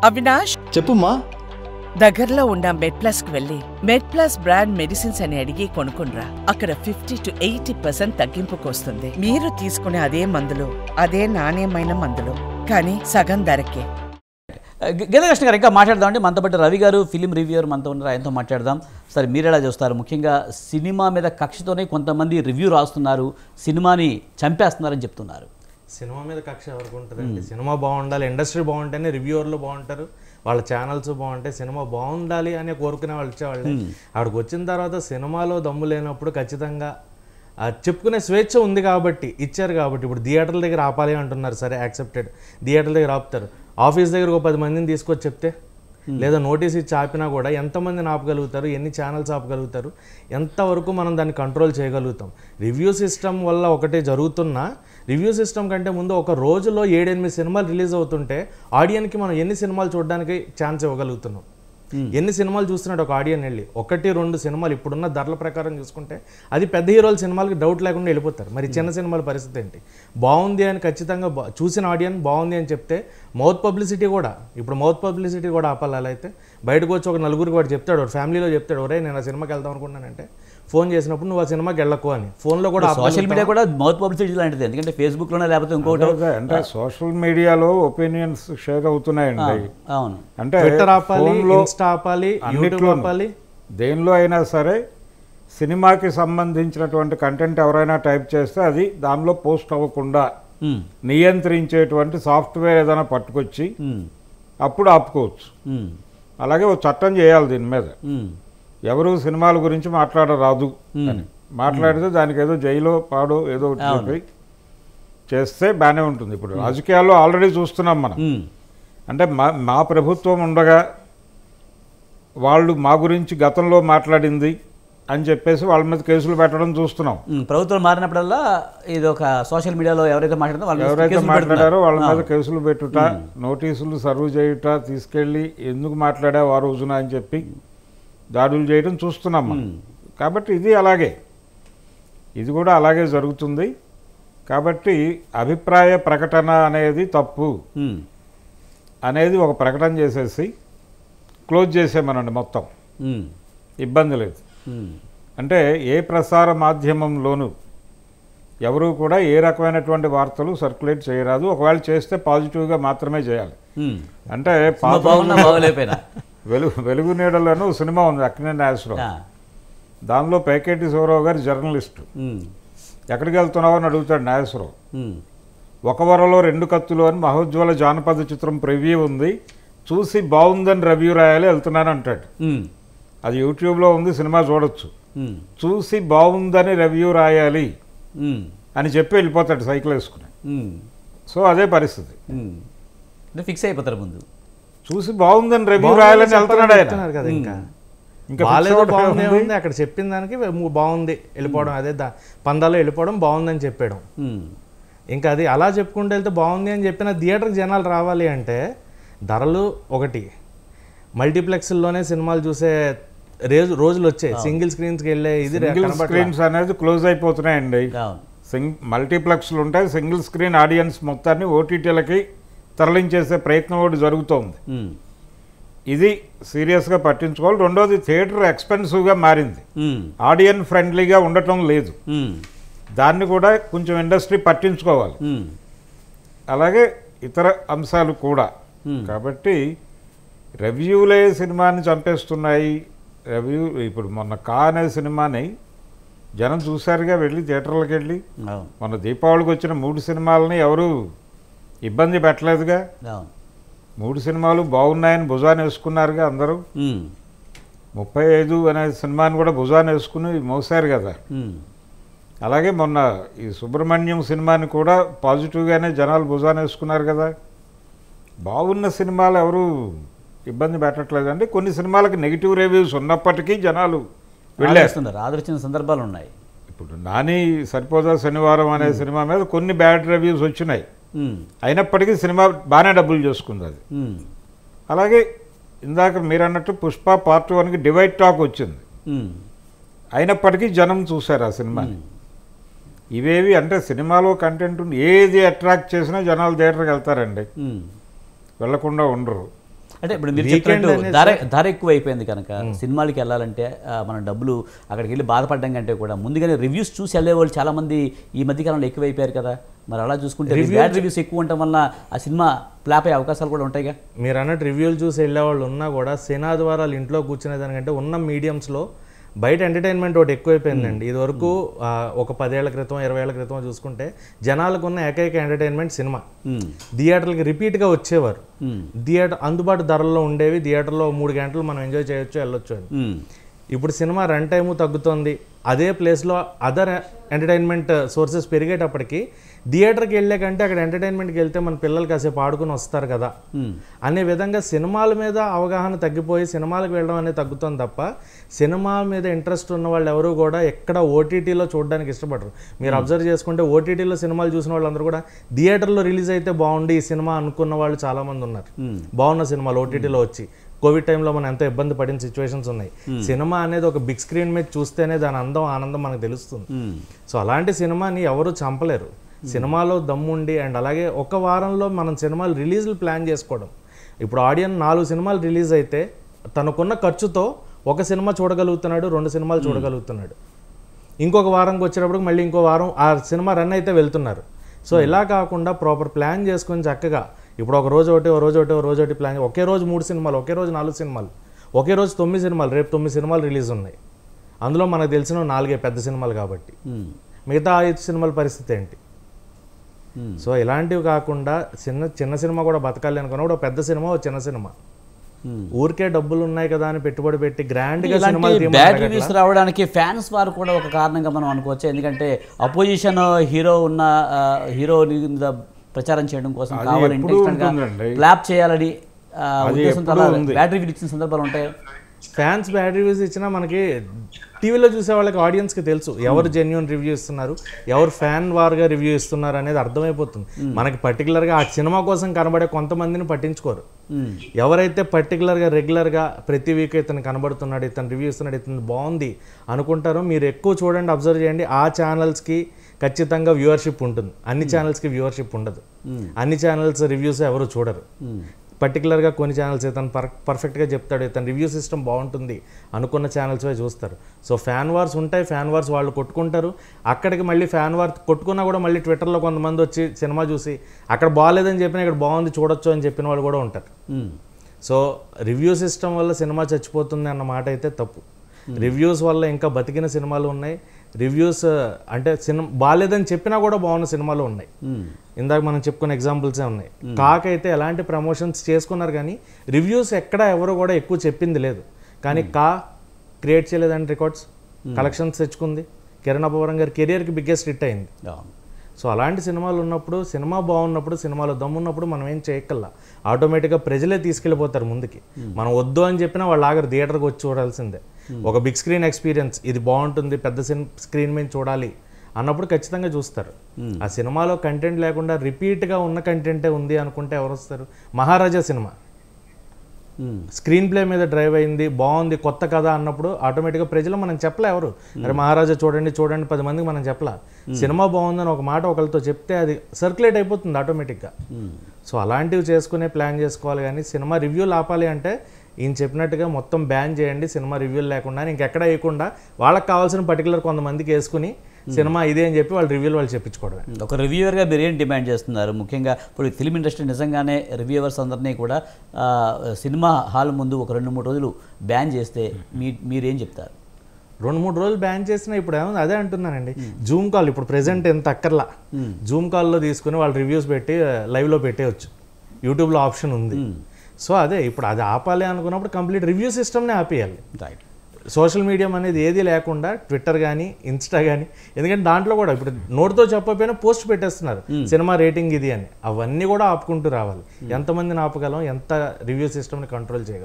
అవినాష్, చెప్పుమ్మా. దగ్గరలో ఉన్న మెడ్ప్లస్ కు వెళ్ళి మెడ్ప్లస్ బ్రాండ్ మెడిసిన్స్ అని అడిగి కొనుక్కునరా. అక్కడ 50 to 80% తగ్గింపుకు వస్తుంది. మీరు తీసుకునే అదే మందులు, అదే నాణ్యమైన మందులు, కానీ సగం ధరకే. గీతాకృష్ణ గారు ఇంకా మాట్లాడదామండి. మనతో పాటు రవి గారు ఫిలిం రివ్యూయర్ మనతో ఉన్నారు, ఆయనతో మాట్లాడదాం. సరే, మీరు ఎలా చూస్తారు? ముఖ్యంగా సినిమా మీద కక్షతోనే కొంతమంది రివ్యూ రాస్తున్నారు, సినిమాని చంపేస్తున్నారని చెప్తున్నారు. సినిమా మీద కక్ష ఎవరికి ఉంటుందండి? సినిమా బాగుండాలి, ఇండస్ట్రీ బాగుంటేనే రివ్యూవర్లు బాగుంటారు, వాళ్ళ ఛానల్స్ బాగుంటాయి, సినిమా బాగుండాలి అని కోరుకునే వాళ్ళు వచ్చేవాళ్ళే. అక్కడికి వచ్చిన తర్వాత సినిమాలో దమ్ము లేనప్పుడు ఖచ్చితంగా చెప్పుకునే స్వేచ్ఛ ఉంది కాబట్టి ఇచ్చారు. కాబట్టి ఇప్పుడు థియేటర్ల దగ్గర ఆపాలి అంటున్నారు, సరే యాక్సెప్టెడ్, థియేటర్ల దగ్గర ఆపుతారు. ఆఫీస్ దగ్గర ఒక 10 మందిని తీసుకొచ్చి చెప్తే, లేదా నోటీస్ ఇచ్చి ఆపినా కూడా ఎంతమందిని ఆపగలుగుతారు, ఎన్ని ఛానల్స్ ఆపగలుగుతారు, ఎంతవరకు మనం దాన్ని కంట్రోల్ చేయగలుగుతాం? రివ్యూ సిస్టమ్ వల్ల ఒకటే జరుగుతున్నా, రివ్యూ సిస్టమ్ కంటే ముందు ఒక రోజులో 7-8 సినిమాలు రిలీజ్ అవుతుంటే ఆడియన్కి మనం ఎన్ని సినిమాలు చూడడానికి ఛాన్స్ ఇవ్వగలుగుతున్నాం? ఎన్ని సినిమాలు చూస్తున్నాడు ఒక ఆడియన్ వెళ్ళి? 1-2 సినిమాలు ఇప్పుడున్న ధరల ప్రకారం చూసుకుంటే అది పెద్ద హీరోల సినిమాలకి డౌట్ లేకుండా వెళ్ళిపోతారు. మరి చిన్న సినిమాల పరిస్థితి ఏంటి? బాగుంది అని ఖచ్చితంగా చూసిన ఆడియన్ బాగుంది అని చెప్తే మౌత్ పబ్లిసిటీ కూడా, ఇప్పుడు మౌత్ పబ్లిసిటీ కూడా ఆపాలి. అలా అయితే బయటకు వచ్చి ఒక నలుగురికి వాడు చెప్తాడు, ఒక ఫ్యామిలీలో చెప్తాడు, ఒరే నేను ఆ సినిమాకి వెళ్దాం అనుకున్నానంటే ఫోన్ చేసినప్పుడు నువ్వు ఆ సినిమాకి వెళ్ళకు అని ఫోన్లో కూడా. సోషల్ మీడియా కూడా మౌత్ పబ్లిసిటీ లాంటిది, ఎందుకంటే ఫేస్బుక్లోనే లేకపోతే ఇంకోటి అంటే సోషల్ మీడియాలో ఒపీనియన్స్ షేర్ అవుతున్నాయండి. అవును, అంటే ట్విట్టర్ ఆపాలి, ఇన్స్టా ఆపాలి, యూట్యూబ్ ఆపాలి, దేనిలో అయినా సరే సినిమాకి సంబంధించినటువంటి కంటెంట్ ఎవరైనా టైప్ చేస్తే అది దానిలో పోస్ట్ అవ్వకుండా నియంత్రించేటువంటి సాఫ్ట్వేర్ ఏదైనా పట్టుకొచ్చి అప్పుడు ఆపుకోవచ్చు. అలాగే ఒక చట్టం చేయాలి దీని మీద. ఎవరు సినిమాల గురించి మాట్లాడరాదు అని మాట్లాడితే దానికి ఏదో జైలో పాడో ఏదో చెప్పి చేస్తే బాగానే ఉంటుంది. ఇప్పుడు రాజకీయాల్లో ఆల్రెడీ చూస్తున్నాం మనం. అంటే మా ప్రభుత్వం ఉండగా వాళ్ళు మా గురించి గతంలో మాట్లాడింది అని చెప్పేసి వాళ్ళ మీద కేసులు పెట్టడం చూస్తున్నాం. ప్రభుత్వం మారినప్పుడల్లా ఇది ఒక సోషల్ మీడియాలో ఎవరైతే మాట్లాడారో వాళ్ళ మీద కేసులు పెట్టుట, నోటీసులు సర్వ్ చేయుట, తీసుకెళ్ళి ఎందుకు మాట్లాడావు ఆ రోజున అని చెప్పి దాడులు చేయడం చూస్తున్నాం మనం. కాబట్టి ఇది అలాగే, ఇది కూడా అలాగే జరుగుతుంది. కాబట్టి అభిప్రాయ ప్రకటన అనేది తప్పు అనేది ఒక ప్రకటన చేసేసి క్లోజ్ చేసేమనండి, మొత్తం ఇబ్బంది లేదు. అంటే ఏ ప్రసార మాధ్యమంలోనూ ఎవరు కూడా ఏ రకమైనటువంటి వార్తలు సర్క్యులేట్ చేయరాదు. ఒకవేళ చేస్తే పాజిటివ్గా మాత్రమే చేయాలి. అంటే వెలుగు నీడలను సినిమా ఉంది, అక్కినేని నాగేశ్వరరావు. దానిలో పేకేటి శివరావు గారు జర్నలిస్టు. ఎక్కడికి వెళ్తున్నావు అని అడుగుతాడు నాగేశ్వరరావు. ఒక వరలో 2 కత్తులు అని మహోజ్వల జానపద చిత్రం ప్రివ్యూ ఉంది, చూసి బాగుందని రివ్యూ రాయాలి, వెళ్తున్నాను అంటాడు. అది యూట్యూబ్లో ఉంది, సినిమా చూడొచ్చు. చూసి బాగుందని రివ్యూ రాయాలి అని చెప్పి వెళ్ళిపోతాడు సైకిల్ వేసుకుని. సో అదే పరిస్థితి, ఫిక్స్ అయిపోతారు. ముందు చూసి బాగుందని రివ్యూ రాయాలని వెళ్తున్నాడు ఆయన కదా. ఇంకా బాగుంది అక్కడ చెప్పిన దానికి బాగుంది వెళ్ళిపోవడం, అదే పందాలో వెళ్ళిపోవడం, బాగుందని చెప్పడం. ఇంకా అది అలా చెప్పుకుంటూ వెళ్తే బాగుంది అని చెప్పిన థియేటర్కి జనాలు రావాలి అంటే ధరలు ఒకటి, మల్టీప్లెక్స్లోనే సినిమాలు చూసే రోజులు వచ్చాయి. సింగిల్ స్క్రీన్స్కి వెళ్ళే ఇది స్క్రీన్స్ అనేది క్లోజ్ అయిపోతున్నాయండి. మల్టీప్లెక్స్లు ఉంటాయి, సింగిల్ స్క్రీన్ ఆడియన్స్ మొత్తాన్ని ఓటీటీలకి తరలించేసే ప్రయత్నం ఒకటి జరుగుతోంది. ఇది సీరియస్గా పట్టించుకోవాలి. రెండోది, థియేటర్ ఎక్స్పెన్సివ్గా మారింది, ఆడియన్ ఫ్రెండ్లీగా ఉండటం లేదు. దాన్ని కూడా కొంచెం ఇండస్ట్రీ పట్టించుకోవాలి. అలాగే ఇతర అంశాలు కూడా. కాబట్టి రివ్యూలే సినిమాని చంపేస్తున్నాయి. రివ్యూ ఇప్పుడు మొన్న కా అనే సినిమాని జనం చూశారుగా, వెళ్ళి థియేటర్లకు వెళ్ళి. మొన్న దీపావళికి వచ్చిన 3 సినిమాలని ఎవరు ఇబ్బంది పెట్టలేదుగా. 3 సినిమాలు బాగున్నాయని భుజాన్ని వేసుకున్నారుగా అందరూ. 35 అనే సినిమాని కూడా భుజాన్ని వేసుకుని మోసారు కదా. అలాగే మొన్న ఈ సుబ్రహ్మణ్యం సినిమాని కూడా పాజిటివ్గానే జనాలు భుజాన్ని వేసుకున్నారు కదా. బాగున్న సినిమాలు ఎవరు ఇబ్బంది పెట్టట్లేదండి. కొన్ని సినిమాలకు నెగిటివ్ రివ్యూస్ ఉన్నప్పటికీ జనాలు వెళ్ళేస్తున్నారు, ఆదరించిన సందర్భాలు ఉన్నాయి. ఇప్పుడు నాని సరిపోదా శనివారం అనే సినిమా మీద కొన్ని బ్యాడ్ రివ్యూస్ వచ్చినాయి, అయినప్పటికీ సినిమా బాగానే డబ్బులు చేసుకుంది అది. అలాగే ఇందాక మీరు అన్నట్టు పుష్ప పార్ట్ 1కి డివైడ్ టాక్ వచ్చింది, అయినప్పటికీ జనం చూశారు ఆ సినిమాని. ఇవేవి అంటే సినిమాలో కంటెంట్ ఏది అట్రాక్ట్ చేసినా జనాలు థియేటర్కి వెళ్తారండి, వెళ్లకుండా ఉండరు. అంటే ఇప్పుడు మీరు చెప్పినట్టు ధర ఎక్కువ అయిపోయింది కనుక సినిమాలకి వెళ్ళాలంటే మనం డబ్బులు అక్కడికి వెళ్ళి బాధపడడం కంటే కూడా ముందుగానే రివ్యూస్ చూసి వెళ్ళేవాళ్ళు చాలా మంది ఈ మధ్యకాలంలో ఎక్కువైపోయారు కదా. మరి అలా చూసుకుంటే బ్యాడ్ రివ్యూస్ ఎక్కువ ఉండటం వల్ల ఆ సినిమా ఫ్లాప్ అయ్యే అవకాశాలు కూడా ఉంటాయిగా. మీరు అన్నట్టు రివ్యూలు చూసి వెళ్ళేవాళ్ళు ఉన్నా కూడా సినిమా ద్వారా వాళ్ళు ఇంట్లో కూర్చునే దానికంటే ఉన్న మీడియంస్లో బయట ఎంటర్టైన్మెంట్ ఒకటి ఎక్కువైపోయిందండి. ఇది వరకు ఒక 10 ఏళ్ల క్రితం 20 ఏళ్ల క్రితం చూసుకుంటే జనాలకు ఉన్న ఏకైక ఎంటర్టైన్మెంట్ సినిమా. థియేటర్లకి రిపీట్గా వచ్చేవారు, థియేటర్ అందుబాటు ధరల్లో ఉండేవి, థియేటర్లో 3 గంటలు మనం ఎంజాయ్ చేయొచ్చు వెళ్ళొచ్చు అని. ఇప్పుడు సినిమా రన్ టైము తగ్గుతుంది, అదే ప్లేస్లో అదర్ ఎంటర్టైన్మెంట్ సోర్సెస్ పెరిగేటప్పటికి థియేటర్కి వెళ్ళే కంటే అక్కడ ఎంటర్టైన్మెంట్కి వెళ్తే మన పిల్లలు కాసేపు ఆడుకుని వస్తారు కదా అనే విధంగా సినిమాల మీద అవగాహన తగ్గిపోయి సినిమాలకు వెళ్ళడం అనేది తగ్గుతుంది తప్ప సినిమా మీద ఇంట్రెస్ట్ ఉన్న వాళ్ళు ఎవరు కూడా ఎక్కడ ఓటీటీలో చూడడానికి ఇష్టపడరు. మీరు అబ్జర్వ్ చేసుకుంటే ఓటీటీలో సినిమాలు చూసిన వాళ్ళందరూ కూడా థియేటర్లో రిలీజ్ అయితే బాగుండి ఈ సినిమా అనుకున్న వాళ్ళు చాలామంది ఉన్నారు. బాగున్న సినిమాలు ఓటీటీలో వచ్చి కోవిడ్ టైంలో మనం ఎంతో ఇబ్బంది పడిన సిచ్యువేషన్స్ ఉన్నాయి. సినిమా అనేది ఒక బిగ్ స్క్రీన్ మీద చూస్తేనే దాని అందం ఆనందం మనకు తెలుస్తుంది. సో అలాంటి సినిమాని ఎవరు చంపలేరు. సినిమాలో దమ్ముండి అండ్ అలాగే ఒక వారంలో మనం సినిమాలు రిలీజ్లు ప్లాన్ చేసుకోవడం. ఇప్పుడు ఆడియన్ 4 సినిమాలు రిలీజ్ అయితే తనకున్న ఖర్చుతో ఒక సినిమా చూడగలుగుతున్నాడు, 2 సినిమాలు చూడగలుగుతున్నాడు. ఇంకొక వారంకి వచ్చేటప్పుడు మళ్ళీ ఇంకో వారం ఆ సినిమా రన్ అయితే వెళ్తున్నారు. సో ఇలా కాకుండా ప్రాపర్ ప్లాన్ చేసుకొని చక్కగా ఇప్పుడు ఒక రోజు ఒకటి, ఒక రోజు ఒకటి ప్లాన్, ఒకే రోజు 3 సినిమాలు, ఒకే రోజు 4 సినిమాలు, ఒకే రోజు 9 సినిమాలు, రేపు 9 సినిమాలు రిలీజ్ ఉన్నాయి. అందులో మనకు తెలిసిన 4 పెద్ద సినిమాలు కాబట్టి మిగతా 5 సినిమాల పరిస్థితి ఏంటి? సో ఇలాంటివి కాకుండా చిన్న సినిమా కూడా బతకాలి అనుకున్నప్పుడు పెద్ద సినిమా చిన్న సినిమా ఊరికే డబ్బులు ఉన్నాయి కదా అని పెట్టుబడి పెట్టి గ్రాండ్గా బ్యాడ్ రివ్యూస్ రావడానికి ఫ్యాన్స్ వారు కూడా ఒక కారణంగా మనం అనుకోవచ్చు. ఎందుకంటే అపోజిషన్ హీరో ప్రచారం చేయడం కోసం కావాలంటే క్లాప్ చేయాలని ఉద్దేశంతో బ్యాడ్ రివ్యూలు ఇచ్చిన సందర్భాలు ఉంటాయి. ఫ్యాన్స్ బ్యాడ్ రివ్యూస్ ఇచ్చినా మనకి టీవీలో చూసే వాళ్ళకి ఆడియన్స్కి తెలుసు ఎవరు జెన్యూన్ రివ్యూ ఇస్తున్నారు, ఎవరు ఫ్యాన్ వార్గా రివ్యూ ఇస్తున్నారు అనేది అర్థమైపోతుంది. మనకి పర్టికులర్గా ఆ సినిమా కోసం కనబడే కొంతమందిని పట్టించుకోరు. ఎవరైతే పర్టికులర్గా రెగ్యులర్గా ప్రతి వీక్ ఇతను కనబడుతున్నాడు, ఇతను రివ్యూ ఇస్తున్నాడు, ఇతను బాగుంది అనుకుంటారో మీరు ఎక్కువ చూడండి, అబ్జర్వ్ చేయండి. ఆ ఛానల్స్కి ఖచ్చితంగా వ్యూవర్షిప్ ఉంటుంది, అన్ని ఛానల్స్కి వ్యూవర్షిప్ ఉండదు. అన్ని ఛానల్స్ రివ్యూస్ ఎవరు చూడరు. పర్టికులర్గా కొన్ని ఛానల్స్ ఇతను పర్ఫెక్ట్గా చెప్తాడు, ఇతను రివ్యూ సిస్టమ్ బాగుంటుంది అనుకున్న ఛానల్స్వే చూస్తారు. సో ఫ్యాన్ వార్స్ ఉంటాయి, ఫ్యాన్ వార్స్ వాళ్ళు కొట్టుకుంటారు. అక్కడికి మళ్ళీ ఫ్యాన్ వార్ కొట్టుకున్నా కూడా మళ్ళీ ట్విట్టర్లో కొంతమంది వచ్చి సినిమా చూసి అక్కడ బాగాలేదని చెప్పినా ఇక్కడ బాగుంది చూడొచ్చు అని చెప్పిన వాళ్ళు కూడా ఉంటారు. సో రివ్యూ సిస్టమ్ వల్ల సినిమా చచ్చిపోతుంది అన్న మాట అయితే తప్పు. రివ్యూస్ వల్ల ఇంకా బతికిన సినిమాలు ఉన్నాయి. రివ్యూస్ అంటే బాగాలేదని చెప్పినా కూడా బాగున్న సినిమాలు ఉన్నాయి. ఇందాక మనం చెప్పుకున్న ఎగ్జాంపుల్సే ఉన్నాయి. కాకైతే ఎలాంటి ప్రమోషన్స్ చేసుకున్నారు కానీ రివ్యూస్ ఎక్కడ ఎవరు కూడా ఎక్కువ చెప్పింది లేదు. కానీ క్రియేట్ చేయలేదండి రికార్డ్స్, కలెక్షన్స్ తెచ్చుకుంది. కిరణ్ అబ్బవరం గారి కెరియర్కి బిగ్గెస్ట్ హిట్ అయింది. సో అలాంటి సినిమాలు ఉన్నప్పుడు, సినిమా బాగున్నప్పుడు, సినిమాలో దమ్మున్నప్పుడు మనం ఏం చేయక్కల్లా, ఆటోమేటిక్గా ప్రజలే తీసుకెళ్ళిపోతారు ముందుకి. మనం వద్దు అని చెప్పినా వాళ్ళు ఆగరు, థియేటర్కి వచ్చి చూడాల్సిందే. ఒక బిగ్ స్క్రీన్ ఎక్స్పీరియన్స్, ఇది బాగుంటుంది, పెద్ద స్క్రీన్ మీద చూడాలి అన్నప్పుడు ఖచ్చితంగా చూస్తారు. ఆ సినిమాలో కంటెంట్ లేకుండా రిపీట్గా ఉన్న కంటెంటే ఉంది అనుకుంటే ఎవరు వస్తారు? మహారాజా సినిమా స్క్రీన్ ప్లే మీద డ్రైవ్ అయింది, బాగుంది, కొత్త కథ అన్నప్పుడు ఆటోమేటిక్గా ప్రజలు మనం చెప్పలే ఎవరు, అరే మహారాజా చూడండి 10 మందికి మనం చెప్పలా. సినిమా బాగుందని ఒక మాట ఒకరితో చెప్తే అది సర్క్యులేట్ అయిపోతుంది ఆటోమేటిక్గా. సో అలాంటివి చేసుకునే ప్లాన్ చేసుకోవాలి. కానీ సినిమా రివ్యూలు ఆపాలి అంటే ఈయన చెప్పినట్టుగా మొత్తం బ్యాన్ చేయండి, సినిమా రివ్యూలు లేకుండా, ఇంకెక్కడ వేయకుండా వాళ్ళకి కావాల్సిన పర్టికులర్ కొంతమందికి వేసుకుని సినిమా ఇదే అని చెప్పి వాళ్ళ రివ్యూలు వాళ్ళు చెప్పించుకోవడమే. ఒక రివ్యూవర్గా మీరు ఏం డిమాండ్ చేస్తున్నారు? ముఖ్యంగా ఇప్పుడు ఫిల్మ్ ఇండస్ట్రీ నిజంగానే రివ్యూవర్స్ అందరినీ కూడా సినిమా హాల్ ముందు ఒక 2-3 రోజులు బ్యాన్ చేస్తే మీరేం చెప్తారు? 2-3 రోజులు బ్యాన్ చేసినా ఇప్పుడు ఏముంది, అదే అంటున్నానండి. జూమ్ కాల్ ఇప్పుడు ప్రెజెంట్ ఎంత అక్కర్లా, జూమ్ కాల్లో తీసుకుని వాళ్ళు రివ్యూస్ పెట్టి లైవ్లో పెట్టేయచ్చు, యూట్యూబ్లో ఆప్షన్ ఉంది. సో అదే ఇప్పుడు అది ఆపాలి అనుకున్నప్పుడు కంప్లీట్ రివ్యూ సిస్టమ్నే ఆపేయాలి. రైట్. సోషల్ మీడియా అనేది ఏది లేకుండా ట్విట్టర్ కానీ ఇన్స్టా కానీ, ఎందుకంటే దాంట్లో కూడా ఇప్పుడు నోట్తో చెప్పకపోయినా పోస్ట్ పెట్టేస్తున్నారు సినిమా రేటింగ్ ఇది అని, అవన్నీ కూడా ఆపుకుంటూ రావాలి. ఎంతమందిని ఆపగలం, ఎంత రివ్యూ సిస్టమ్ని కంట్రోల్ చేయగలం?